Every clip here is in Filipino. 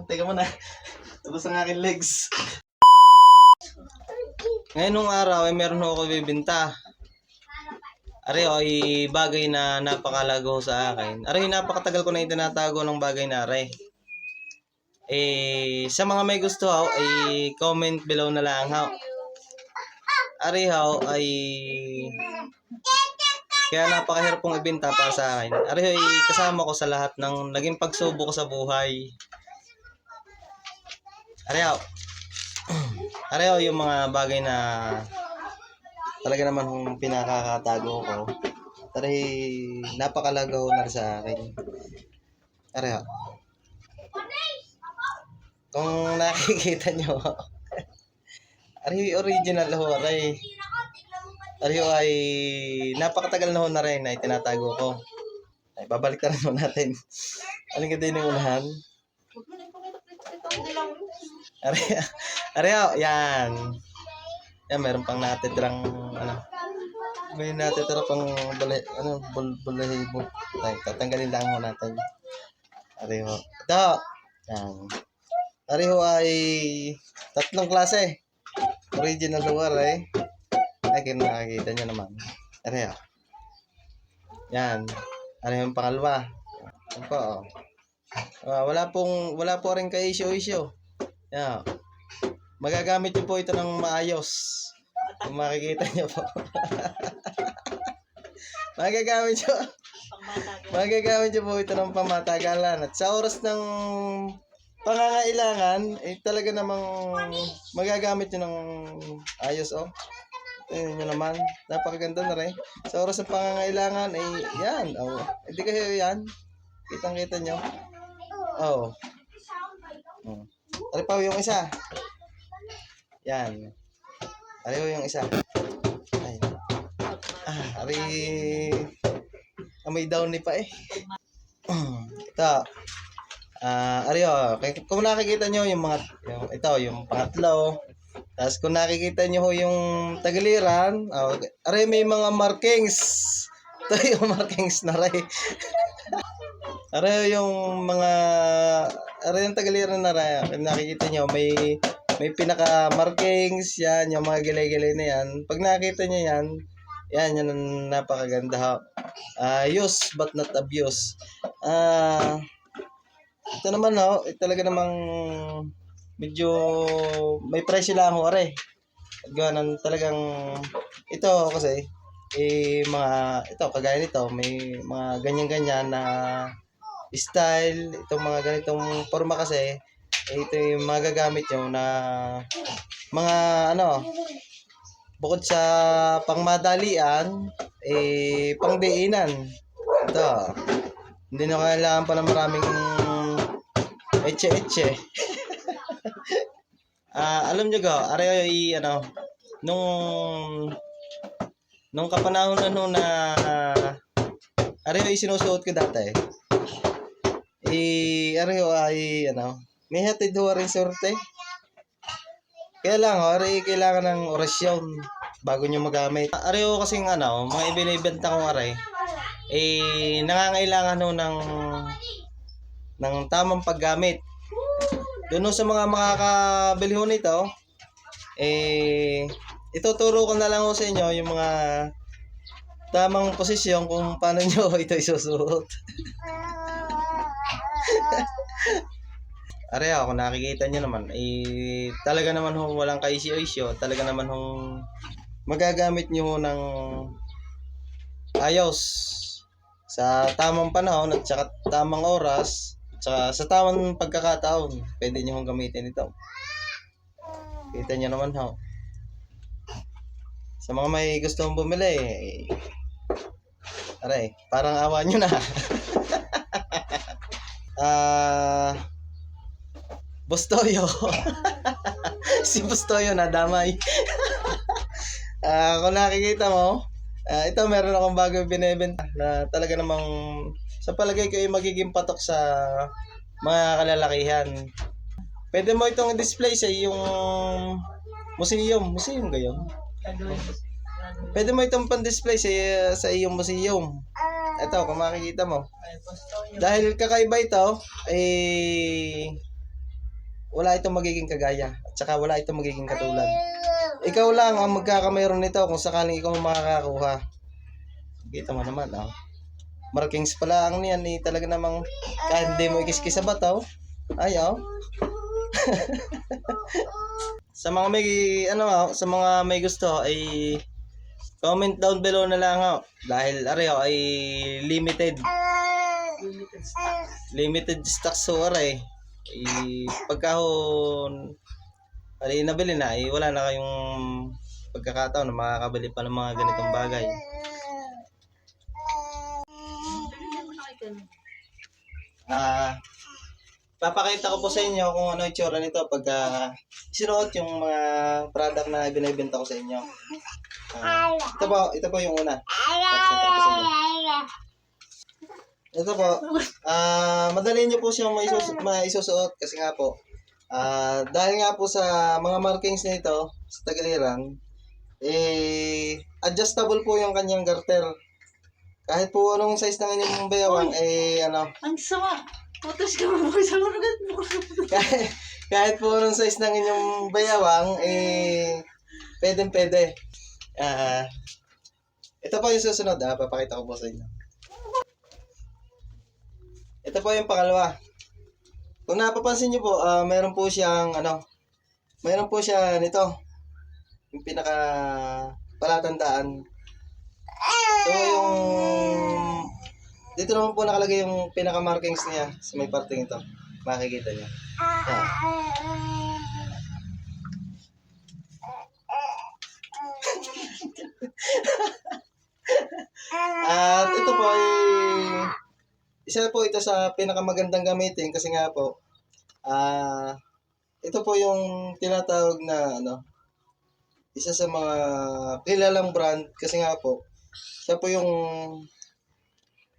Teka muna. Tapos ang aking legs. Ngayon nung araw ay meron ako bibinta. Ari ay bagay na napakalago sa akin. Ari napakatagal ko na itinatago ng bagay na ari. Sa mga may gusto ay comment below na lang ha. Ari ay kaya napakahirap kong ibenta para sa akin. Ari ay kasama ko sa lahat ng naging pagsubok ko sa buhay. Ari yung mga bagay na talaga naman kung pinakakatago ko. Ari napakalagaw na sa akin. Ari kung nakikita nyo, ari original ho, ari ay napakatagal na ho na rin na itinatago ko. Ay, babalik na rin natin. Anong ganda yung unahan? Ari, yan. Yan, meron pang natitirang, may natitirang pang balahibo. Ay, tatanggalin lang ho natin. Ari ho. Ito. Yan. Ari ho ay tatlong klase. Original lugar eh. Ay, kung nakakita nyo naman. Ari ho. Yan. Ari yung pangalawa. Yan po. Wala po rin kay issue. Yan. Magagamit nyo po ito ng maayos. Kung makikita nyo po. Magagamit nyo po ito ng pamatagalan. At sa oras ng pangangailangan, talaga namang magagamit nyo ng ayos, Tingnan nyo naman, napakaganda na rin. Sa oras ng pangangailangan, yan, hindi kayo yan. Kitang-kita nyo. Ari pa yung isa. Yan. Ari yung isa. Ay. Ari. May down ni pa eh. Ito. Ari kung nakikita nyo yung mga, yung pangatlo. Tapos kung nakikita nyo yung tagiliran, ari may mga markings. Ito yung markings na rin. Ari yung mga, ari yung tagiliran na rin. Kung nakikita nyo, may pinaka markings, yan, yung mga gilay-gilay na yan. Pag nakita nyo yan ang napakaganda. Use but not abuse. Ito naman talaga namang medyo may presyo lang ho are. Ganon talagang ito kasi ito kagaya nito may mga ganyan-ganyan na style, itong mga ganitong forma kasi ito yung magagamit nyo na mga bukod sa pangmadalian pangdiinan. Ito hindi na kailangan pa ng maraming etche. Alam nyo ari nung kapanahon na ari sinusuot ko dati ari ay may hatid ho rin sorte. Kaya lang ari kailangan ng orasyon bago nyo magamit. Ari kasing mga ibinibenta kong ari nangangailangan ho ng tamang paggamit. Doon sa mga makakabili ho nito, ituturo ko na lang ho sa inyo yung mga tamang posisyon kung paano nyo ito isusuot. Ari kung nakikita nyo naman, talaga naman ho walang kaisyo-isyo, talaga naman ho magagamit nyo ho ng ayos sa tamang panahon at saka tamang oras. Sa tamang pagkakataon, pwede nyo hong gamitin ito. Kita nyo naman sa mga may gustong bumili aray, parang awa nyo na. Bustoyo. Si Bustoyo na damay. Kung nakikita mo, ito meron akong bago binibenta na talaga namang sa palagay ko ay magiging patok sa mga kalalakihan. Pwede mo itong display sa iyong museum gayon. Pwede mo itong pan-display sa iyong museum. Ito, kung makikita mo. Dahil kakaiba ito, wala itong magiging kagaya. At saka wala itong magiging katulad. Ikaw lang ang magkakamayroon nito kung sakaling ikaw ang makakakuha. Kita mo naman, oh. Markings pala ang niyan, eh, talaga namang kahit hindi mo ikiskis sa bato. Ay, oh. Sa mga may sa mga may gusto ay comment down below na lang ho. Dahil areo ay limited. Limited stock so aray. Pagka ho nabili na wala na kayong pagkakataon na makakabili pa ng mga ganitong bagay. Papakita ko po sa inyo kung ano itsura nito pagka sinuot yung mga product na binibenta ko sa inyo. Ito po yung una. Papakita ko sa inyo. Ito po, madali nyo po siyang maisusuot kasi nga po, dahil nga po sa mga markings nito sa tagiliran, adjustable po yung kanyang garter. Kahit po anong size ng inyong bayawang, Ang sama! Putos ka mo sa ugat mo. kahit po anong size ng inyong bayawang, pwede. Ito po yung susunod, papakita ko po sa inyo. Ito po yung pangalawa. Kung napapansin nyo po, meron po siyang nito, yung pinaka palatandaan. So yung dito naman po nakalagay yung pinaka markings niya sa may parting ito. Makikita niyo. At ito po ay isa po ito sa pinakamagandang gamitin kasi nga po ito po yung tinatawag na isa sa mga kilalang brand kasi nga po siya po yung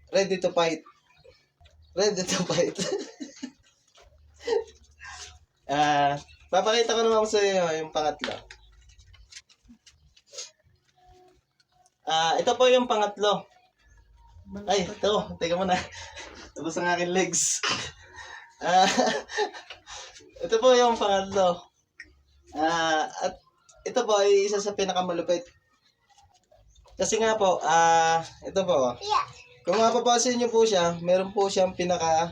ready to fight. Papakita ko naman sa inyo yung pangatlo. Ito po yung pangatlo. Ay, ito. Teka muna. Tapos ang aking legs. Ito po yung pangatlo. At ito po ay isa sa pinakamalupit. Kasi nga po, ito po. Kung mapapansin nyo po siya, meron po siyang pinaka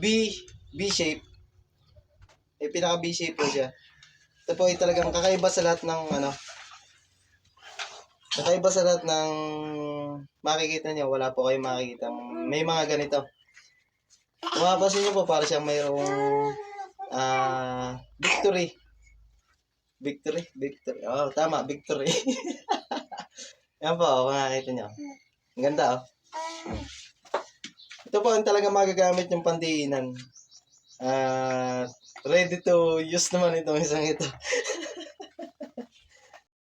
B-shape. Pinaka B-shape po siya. Ito po ay talagang kakaiba sa lahat ng kakaiba sa lahat ng makikita niyo, wala po kayong makikita. May mga ganito. Kung mapapansin niyo po, para siyang mayroong victory. Oh, tama, victory. Yan po, kung makikita niyo. Ang ganda, oh. Ito po ang talaga magagamit yung pandiinan. Ready to use naman itong isang ito.